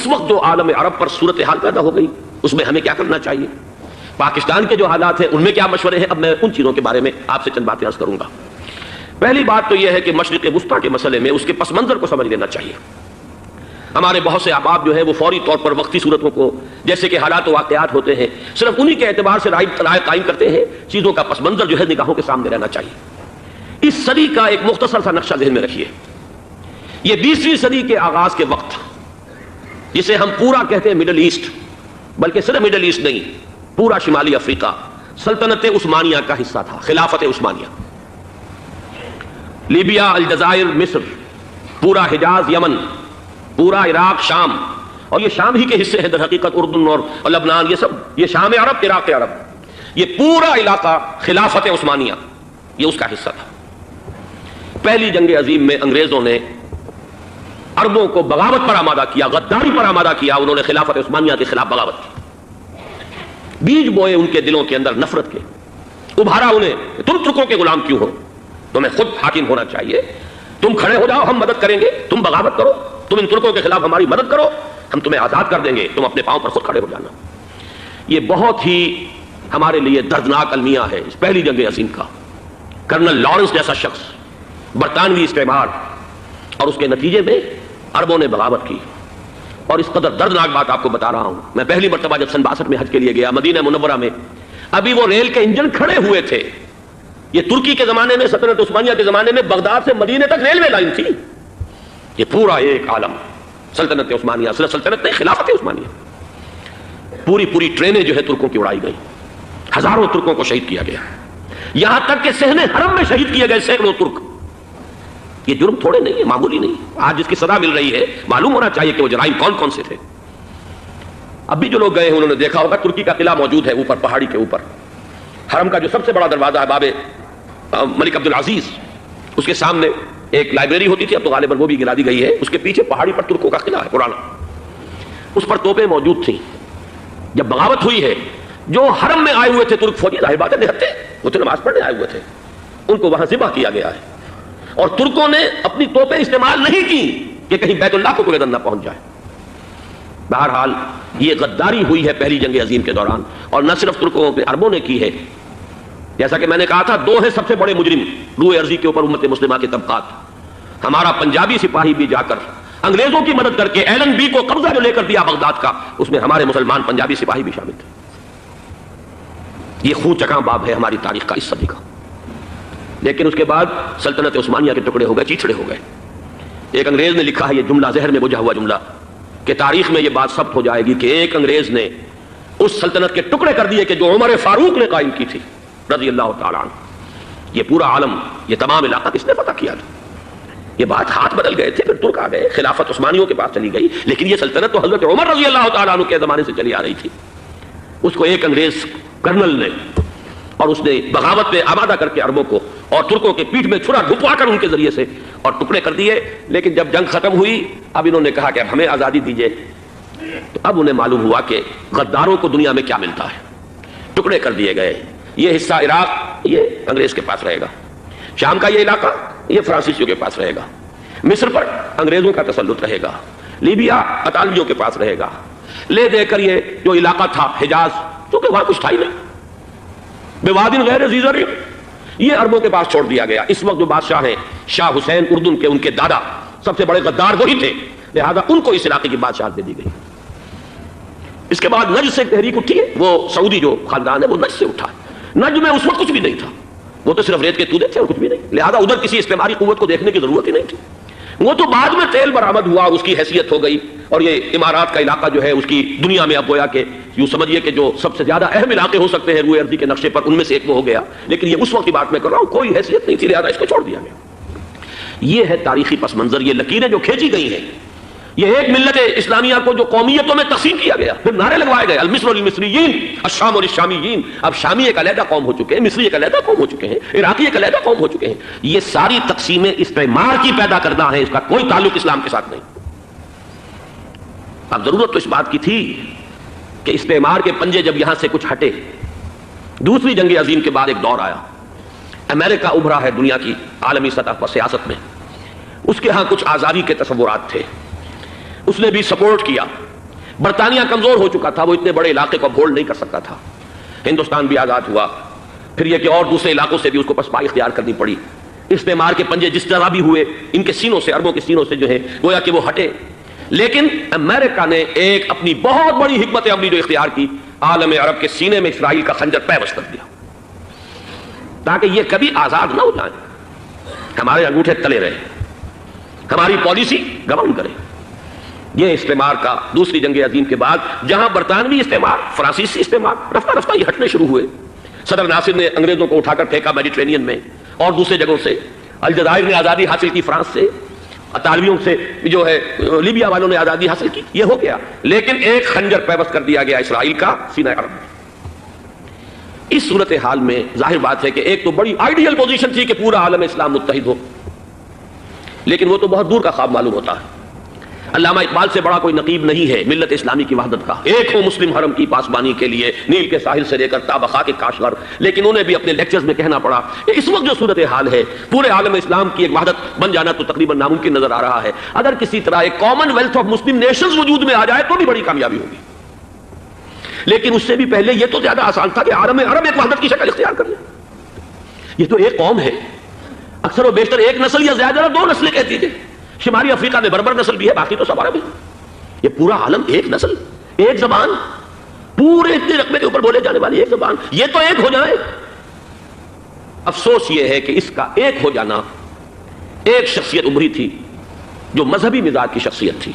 اس وقت جو عالم عرب پر صورتحال پیدا ہو گئی اس میں ہمیں کیا کرنا چاہیے، پاکستان کے جو حالات ہیں ان میں کیا مشورے ہیں، اب میں ان چیزوں کے بارے میں آپ سے چند باتیں عرض کروں گا۔ پہلی بات تو یہ ہے کہ مشرق وسطیٰ کے مسئلے میں اس کے پس منظر کو سمجھ لینا چاہیے۔ ہمارے بہت سے احباب جو ہے وہ فوری طور پر وقتی صورتوں کو، جیسے کہ حالات و واقعات ہوتے ہیں، صرف انہی کے اعتبار سے رائے قائم کرتے ہیں، چیزوں کا پس منظر جو ہے نگاہوں کے سامنے رہنا چاہیے۔ اس صدی کا ایک مختصر سا نقشہ ذہن میں رکھیے۔ یہ 20ویں صدی کے آغاز کے وقت، جسے ہم پورا کہتے ہیں مڈل ایسٹ، بلکہ صرف مڈل ایسٹ نہیں، پورا شمالی افریقہ سلطنت عثمانیہ کا حصہ تھا، خلافت عثمانیہ۔ لیبیا، الجزائر، مصر، پورا حجاز، یمن، پورا عراق، شام، اور یہ شام ہی کے حصے ہیں در حقیقت، اردن اور لبنان، یہ سب یہ شام عرب، عراق عرب، یہ پورا علاقہ خلافت عثمانیہ یہ اس کا حصہ تھا۔ پہلی جنگ عظیم میں انگریزوں نے عربوں کو بغاوت پر آمادہ کیا، غداری پر آمادہ کیا، انہوں نے خلافت عثمانیہ کے خلاف بغاوت کی، بیج بوئے ان کے دلوں کے اندر نفرت کے، ابھارا انہیں کہ تم ترکوں کے غلام کیوں ہو، تمہیں خود حاکم ہونا چاہیے، تم کھڑے ہو جاؤ، ہم مدد کریں گے، تم بغاوت کرو، تم ان ترکوں کے خلاف ہماری مدد کرو، ہم تمہیں آزاد کر دیں گے، تم اپنے پاؤں پر خود کھڑے ہو جانا۔ یہ بہت ہی ہمارے لیے دردناک المیہ ہے اس پہلی جنگ عظیم کا۔ کرنل لارنس جیسا شخص، برطانوی استعمار، اور اس کے نتیجے میں عربوں نے بغاوت کی۔ اور اس قدر دردناک بات آپ کو بتا رہا ہوں، میں پہلی مرتبہ جب سن 62 میں حج کے لیے گیا مدینہ منورہ میں، ابھی وہ ریل کے انجن کھڑے ہوئے تھے۔ یہ ترکی کے زمانے میں، سلطنت عثمانیہ کے زمانے میں بغداد سے مدینے تک ریلوے لائن تھی۔ یہ پورا ایک عالم سلطنت عثمانیہ، صرف سلطنت نہیں، خلافت عثمانیہ، پوری ٹرینیں جو ہے ترکوں کی اڑائی گئی، ہزاروں ترکوں کو شہید کیا گیا، یہاں تک کہ صحن حرم میں شہید کیے گئے سینکڑوں ترک۔ یہ جرم تھوڑے نہیں ہے، معمولی نہیں۔ آج جس کی سزا مل رہی ہے، معلوم ہونا چاہیے کہ وہ جرائم کون کون سے تھے۔ اب بھی جو لوگ گئے ہیں انہوں نے دیکھا ہوگا ترکی کا قلعہ موجود ہے اوپر پہاڑی کے اوپر، حرم کا جو سب سے بڑا دروازہ ہے باب ملک عبدالعزیز، اس کے سامنے ایک لائبریری ہوتی تھی، اب تو غالباً وہ بھی گرا دی گئی ہے، اس کے پیچھے پہاڑی پر ترکوں کا قلعہ ہے پرانا، اس پر توپیں موجود تھیں۔ جب بغاوت ہوئی ہے، جو حرم میں آئے ہوئے تھے ترک فوجی، ظاہر بات ہے نہتے، وہ تو نماز پڑھنے آئے ہوئے تھے، ان کو وہاں ذبح کیا گیا ہے، اور ترکوں نے اپنی توپیں استعمال نہیں کی کہ کہیں بیت اللہ کو کوئی نہ پہنچ جائے۔ بہرحال یہ غداری ہوئی ہے پہلی جنگ عظیم کے دوران، اور نہ صرف ترکوں پہ، عربوں نے کی ہے۔ جیسا کہ میں نے کہا تھا، دو ہیں سب سے بڑے مجرم روئے ارضی کے اوپر امت مسلمہ کے طبقات۔ ہمارا پنجابی سپاہی بھی جا کر انگریزوں کی مدد کر کے ایلن بی کو قبضہ جو لے کر دیا بغداد کا، اس میں ہمارے مسلمان پنجابی سپاہی بھی شامل تھے۔ یہ خون چکاں باب ہے ہماری تاریخ کا اس صدی کا۔ لیکن اس کے بعد سلطنت عثمانیہ کے ٹکڑے ہو گئے، چیچڑے ہو گئے۔ ایک انگریز نے لکھا ہے، یہ جملہ ذہن میں بجھا ہوا جملہ، کہ تاریخ میں یہ بات ثبت ہو جائے گی کہ ایک انگریز نے اس سلطنت کے ٹکڑے کر دیے کہ جو عمر فاروق نے قائم کی تھی رضی اللہ تعالیٰ عنہ۔ یہ پورا عالم، یہ تمام علاقہ کس نے فتح کیا تھا؟ یہ بات ہاتھ بدل گئے تھے، پھر ترک آ گئے، خلافت عثمانیوں کے پاس چلی گئی، لیکن یہ سلطنت تو حضرت عمر رضی اللہ تعالیٰ عنہ کے زمانے سے چلی آ رہی تھی۔ اس کو ایک انگریز کرنل نے، اور اس نے بغاوت پہ آمادہ کر کے عربوں کو اور ترکوں کے پیٹھ میں چھرا ڈھپوا کر ان کے ذریعے سے اور ٹکڑے کر دیے۔ لیکن جب جنگ ختم ہوئی، اب انہوں نے کہا کہ اب ہمیں آزادی دیجیے، تو اب انہیں معلوم ہوا کہ غداروں کو دنیا میں کیا ملتا ہے۔ ٹکڑے کر دیے گئے، یہ حصہ عراق یہ انگریز کے پاس رہے گا، شام کا یہ علاقہ یہ فرانسیسیوں کے پاس رہے گا، مصر پر انگریزوں کا تسلط رہے گا، لیبیا اطالویوں کے پاس رہے گا، لے دے کر یہ جو علاقہ تھا حجاز، چونکہ وہاں کچھ تھا ہی نہیں، بوادن غیر ذی زرع، یہ عربوں کے پاس چھوڑ دیا گیا۔ اس وقت جو بادشاہ ہیں شاہ حسین اردن کے، ان کے دادا سب سے بڑے غدار وہی تھے، لہذا ان کو اس علاقے کی بادشاہت دے دی گئی۔ اس کے بعد نجد سے تحریک اٹھی ہے، وہ سعودی جو خاندان ہے وہ نجد سے اٹھا۔ نجد میں اس وقت کچھ بھی نہیں تھا، وہ تو صرف ریت کے تودے تھے اور کچھ بھی نہیں، لہذا ادھر کسی استعماری قوت کو دیکھنے کی ضرورت ہی نہیں تھی۔ وہ تو بعد میں تیل برآمد ہوا اور اس کی حیثیت ہو گئی، اور یہ امارات کا علاقہ جو ہے اس کی دنیا میں اب گویا کہ یوں سمجھیے کہ جو سب سے زیادہ اہم علاقے ہو سکتے ہیں روئے ارضی کے نقشے پر، ان میں سے ایک وہ ہو گیا۔ لیکن یہ اس وقت کی بات میں کر رہا ہوں، کوئی حیثیت نہیں تھی، لہذا اس کو چھوڑ دیا گیا۔ یہ ہے تاریخی پس منظر، یہ لکیریں جو کھینچی گئی ہیں، یہ ایک ملت اسلامیہ کو جو قومیتوں میں تقسیم کیا گیا، پھر نعرے لگوائے گئے، المصر للمصریین، الشام للشامیین۔ اب شامی ایک علیحدہ قوم ہو چکے ہیں، مصری ایک علیحدہ قوم ہو چکے ہیں، عراقی ایک علیحدہ قوم ہو چکے ہیں۔ یہ ساری تقسیمیں استعمار کی پیدا کرنا ہے، اس کا کوئی تعلق اسلام کے ساتھ نہیں۔ اب ضرورت تو اس بات کی تھی کہ استعمار کے پنجے جب یہاں سے کچھ ہٹے، دوسری جنگ عظیم کے بعد ایک دور آیا، امریکہ ابھرا ہے دنیا کی عالمی سطح پر سیاست میں، اس کے ہاں کچھ آزادی کے تصورات تھے، اس نے بھی سپورٹ کیا برطانیہ کمزور ہو چکا تھا، وہ اتنے بڑے علاقے کو ہولڈ نہیں کر سکتا تھا. ہندوستان بھی آزاد ہوا، پھر یہ کہ اور دوسرے علاقوں سے بھی اس کو پسپائی اختیار کرنی پڑی. استعمار کے پنجے جس طرح بھی ہوئے ان کے سینوں سے، عربوں کے سینوں سے جو ہے گویا کہ وہ ہٹے. لیکن امریکہ نے ایک اپنی بہت بڑی حکمت عملی جو اختیار کی، عالم عرب کے سینے میں اسرائیل کا خنجر پیوست کر دیا تاکہ یہ کبھی آزاد نہ ہو جائیں، ہمارے انگوٹھے تلے رہے، ہماری پالیسی گورن کرے. یہ استعمار کا دوسری جنگ عظیم کے بعد جہاں برطانوی استعمار، فرانسیسی استعمار رفتہ رفتہ یہ ہٹنے شروع ہوئے. صدر ناصر نے انگریزوں کو اٹھا کر پھینکا میڈیٹرینین میں اور دوسرے جگہوں سے. الجزائر نے آزادی حاصل کی فرانس سے، اطالویوں سے جو ہے لیبیا والوں نے آزادی حاصل کی. یہ ہو گیا، لیکن ایک خنجر پیوست کر دیا گیا اسرائیل کا سینہ عرب میں. اس صورتحال میں ظاہر بات ہے کہ ایک تو بڑی آئیڈیل پوزیشن تھی کہ پورا عالم اسلام متحد ہو، لیکن وہ تو بہت دور کا خواب معلوم ہوتا ہے. علامہ اقبال سے بڑا کوئی نقیب نہیں ہے ملت اسلامی کی وحدت کا. ایک ہو مسلم حرم کی پاسبانی کے لیے نیل کے ساحل سے لے کر تابخا کے کاشغر. لیکن انہیں بھی اپنے لیکچرز میں کہنا پڑا کہ اس وقت جو صورتحال ہے پورے عالم اسلام کی ایک وحدت بن جانا تو تقریباً ناممکن نظر آ رہا ہے. اگر کسی طرح ایک common wealth of Muslim nations وجود میں آ جائے تو بھی بڑی کامیابی ہوگی. لیکن اس سے بھی پہلے یہ تو زیادہ آسان تھا کہ عالم عرب ایک وحدت کی شکل اختیار کر لے. یہ تو ایک قوم ہے، اکثر و بیشتر ایک نسل یا زیادہ دو نسلیں کہتی تھیں. شمالی افریقہ میں بربر نسل بھی ہے، باقی تو سب عرب ہے. یہ پورا عالم ایک نسل، ایک زبان، پورے اتنے رقبے کے اوپر بولے جانے والی ایک زبان، یہ تو ایک ہو جائے. افسوس یہ ہے کہ اس کا ایک ہو جانا ایک شخصیت ابھری تھی جو مذہبی مزاج کی شخصیت تھی.